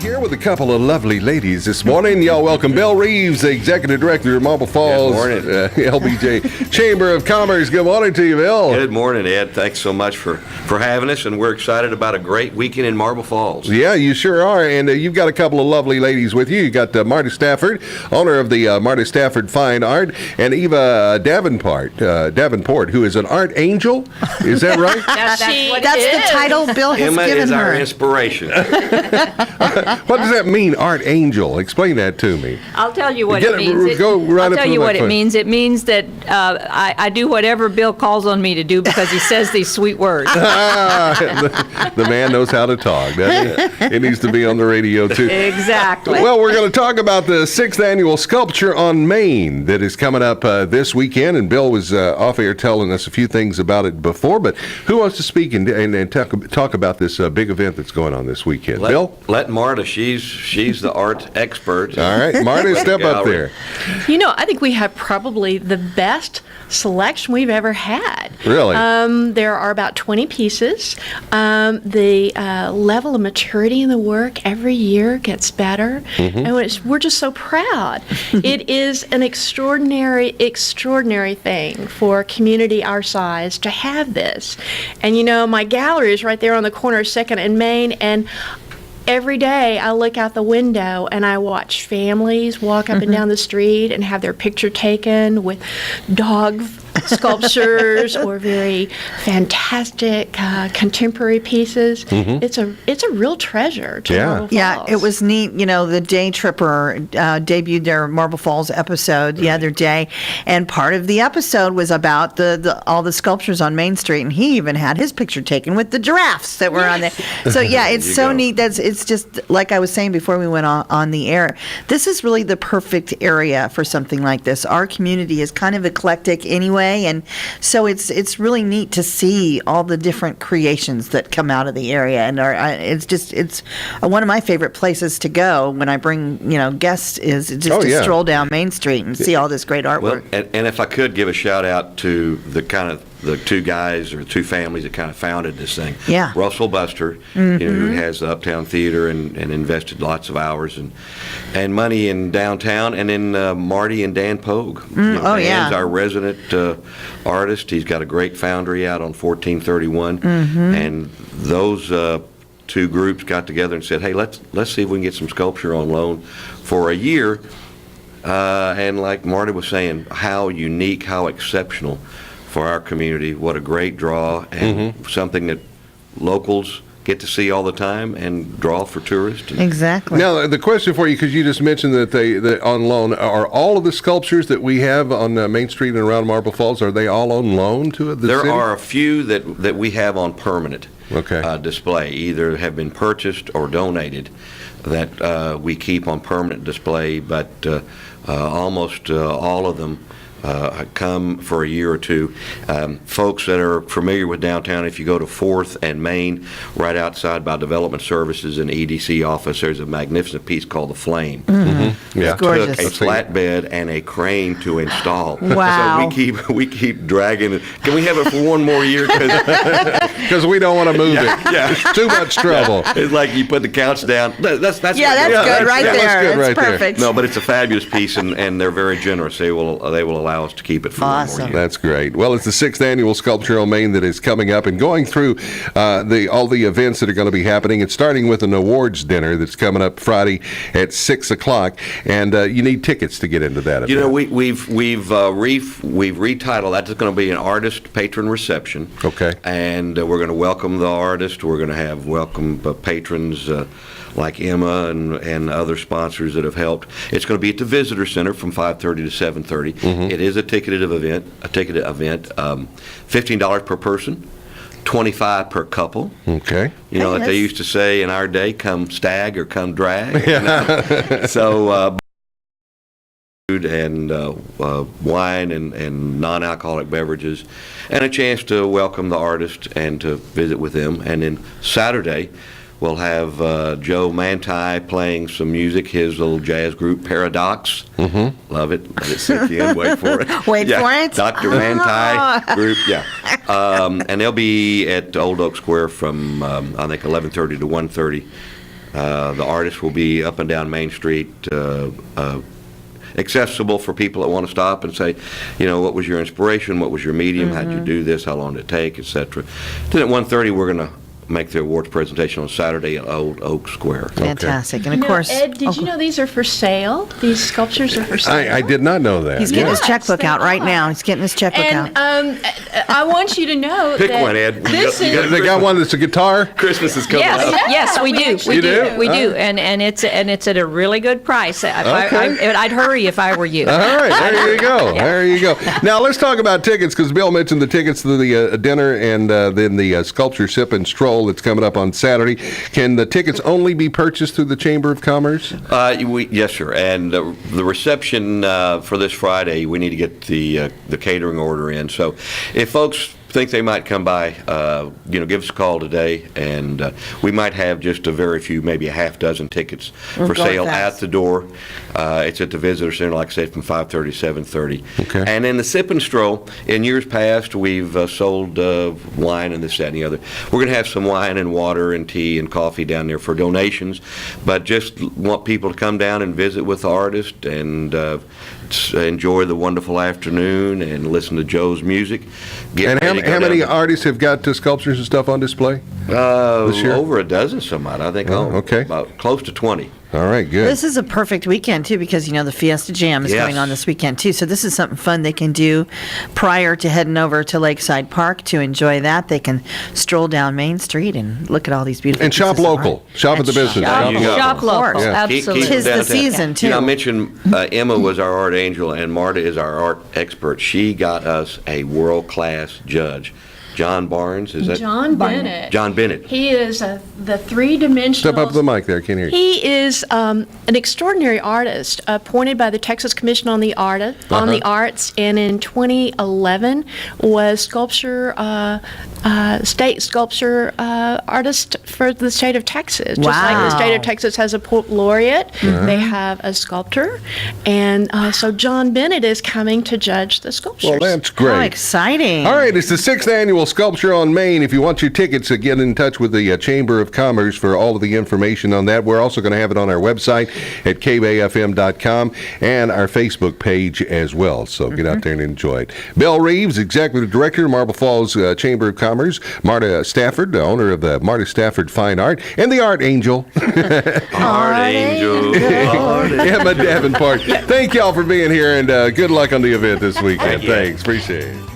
Here with a couple of lovely ladies this morning. Y'all welcome Bill Rives, the Executive Director of Marble Falls. Good morning. LBJ Chamber of Commerce. Good morning to you, Bill. Good morning, Ed. Thanks so much for having us, and we're excited about a great weekend in Marble Falls. Yeah, you sure are, and you've got a couple of lovely ladies with you. You got Marta Stafford, owner of the Marta Stafford Fine Art, and Eva Davenport, who is an art angel. Is that right? That's the title Bill has Emma given is her. our inspiration. What does that mean, art angel? Explain that to me. I'll tell you what it means. I'll tell you what it means. It means that I do whatever Bill calls on me to do because he says these sweet words. The man knows how to talk, doesn't he? It needs to be on the radio, too. Exactly. Well, we're going to talk about the 6th Annual Sculpture on Main that is coming up this weekend, and Bill was off air telling us a few things about it before, but who wants to speak and talk about this big event that's going on this weekend? Bill? Let Marta. She's the art expert. All right. Marta, step up there. You know, I think we have probably the best selection we've ever had. Really? There are about 20 pieces. The level of maturity in the work every year gets better, and we're just so proud. It is an extraordinary thing for a community our size to have this. And you know, my gallery is right there on the corner of 2nd and Main, and every day I look out the window and I watch families walk up and down the street and have their picture taken with dog sculptures or very fantastic contemporary pieces. It's a real treasure to Marble Falls. Yeah, it was neat. You know, the Day Tripper debuted their Marble Falls episode the other day, and part of the episode was about all the sculptures on Main Street, and he even had his picture taken with the giraffes that were on there. So yeah, it's so neat. It's just like I was saying before we went on the air. This is really the perfect area for something like this. Our community is kind of eclectic anyway. And so it's really neat to see all the different creations that come out of the area, and it's one of my favorite places to go when I bring guests is just to stroll down Main Street and see all this great artwork. Well, and if I could give a shout out to the two guys or two families that kind of founded this thing. Yeah. Russell Buster, who has the Uptown Theater and invested lots of hours and money in downtown, and then Marty and Dan Pogue. Dan's our resident artist. He's got a great foundry out on 1431, and those two groups got together and said, hey, let's see if we can get some sculpture on loan for a year. And like Marty was saying, how unique, how exceptional for our community. What a great draw, and something that locals get to see all the time and draw for tourists. Exactly. Now, the question for you, because you just mentioned that on loan, are all of the sculptures that we have on Main Street and around Marble Falls, are they all on loan to the city? There are a few that we have on permanent display, either have been purchased or donated, that we keep on permanent display, but almost all of them come for a year or two. Folks that are familiar with downtown, if you go to 4th and Main, right outside by Development Services and EDC office, there's a magnificent piece called The Flame. Yeah. It took a flatbed and a crane to install. Wow. So we keep dragging it. Can we have it for one more year? Because we don't want to move it. Yeah. It's too much trouble. It's like you put the couch down. That's good right there. That's perfect. No, but it's a fabulous piece, and they're very generous. They will allow us to keep it for one more year. That's great. Well, it's the 6th Annual Sculpture on Main that is coming up, and going through all the events that are going to be happening. It's starting with an awards dinner that's coming up Friday at 6 o'clock, and you need tickets to get into that event. You know, we've retitled that. It's going to be an artist patron reception. Okay. And we're going to welcome the artist. We're going to have welcome patrons like Emma and other sponsors that have helped. It's going to be at the Visitor Center from 5:30 to 7:30. It is a ticketed event. $15 per person, $25 per couple. Okay. You know, like they used to say in our day, come stag or come drag. Yeah. So food and wine and non-alcoholic beverages, and a chance to welcome the artist and to visit with them. And then Saturday, we'll have Joe Manti playing some music, his little jazz group, Paradox. Love it. Let it sink in. Wait for it. Wait for it. Dr. Manti group, and they'll be at Old Oak Square from, I think, 11:30 to 1:30. The artists will be up and down Main Street, accessible for people that want to stop and say, what was your inspiration? What was your medium? How'd you do this? How long did it take? Etc. Then at 1:30, we're going to make the awards presentation on Saturday at Old Oak Square. Fantastic. And of course, Ed, did you know these are for sale? These sculptures are for sale. I did not know that. he's getting his Yes, checkbook they out right are. now. He's getting his checkbook And out. I want you to know Pick that one, Ed. this You is They got one that's a guitar? Christmas is coming Yes, up. yes, we do. actually We do? do. We do. And it's at a really good price. I'd hurry if I were you. All right, there you go. There you go. Now let's talk about tickets, because Bill mentioned the tickets to the dinner and then the sculpture sip and stroll that's coming up on Saturday. Can the tickets only be purchased through the Chamber of Commerce? Yes, sir. And the reception for this Friday, we need to get the catering order in. So if folks think they might come by, give us a call today, and we might have just a very few, maybe a half dozen tickets for going sale fast. at the door. It's at the Visitor Center, like I said, from 5:30 to 7:30. Okay. And then the Sip and Stroll, in years past, we've sold wine and this, that, and the other. We're going to have some wine and water and tea and coffee down there for donations, but just want people to come down and visit with the artist and enjoy the wonderful afternoon and listen to Joe's music. And how many artists have got sculptures and stuff on display? this year? Over a dozen, somebody. I think. okay. About close to 20. All right, good. This is a perfect weekend, too, because, the Fiesta Jam is Yes. going on this weekend, too. So this is something fun they can do prior to heading over to Lakeside Park to enjoy that. They can stroll down Main Street and look at all these beautiful And shop pieces of local. art. Shop at And the business. shop You go. Shop Of course. local, Yeah. absolutely. Keep Tis the downtown. season, too. I mentioned Emma was our art angel, and Marta is our art expert. She got us a world-class judge. John Barnes, is that? John Bennett. John Bennett. He is the three-dimensional. Step up to the mic there. I can't hear you. He is an extraordinary artist appointed by the Texas Commission on the Arts, and in 2011 was state sculpture artist for the state of Texas. Just like the state of Texas has a poet laureate, they have a sculptor, and so John Bennett is coming to judge the sculptures. Well, that's How great. exciting. All right, it's the 6th annual Sculpture on Main. If you want your tickets, get in touch with the Chamber of Commerce for all of the information on that. We're also going to have it on our website at kbayfm.com and our Facebook page as well. So get out there and enjoy it. Bill Rives, Executive Director, Marble Falls Chamber of Commerce. Marta Stafford, the owner of the Marta Stafford Fine Art, and the Art Angel, Art angel. Emma Davenport. Thank y'all for being here, and good luck on the event this weekend. Thank you. Thanks. Appreciate it.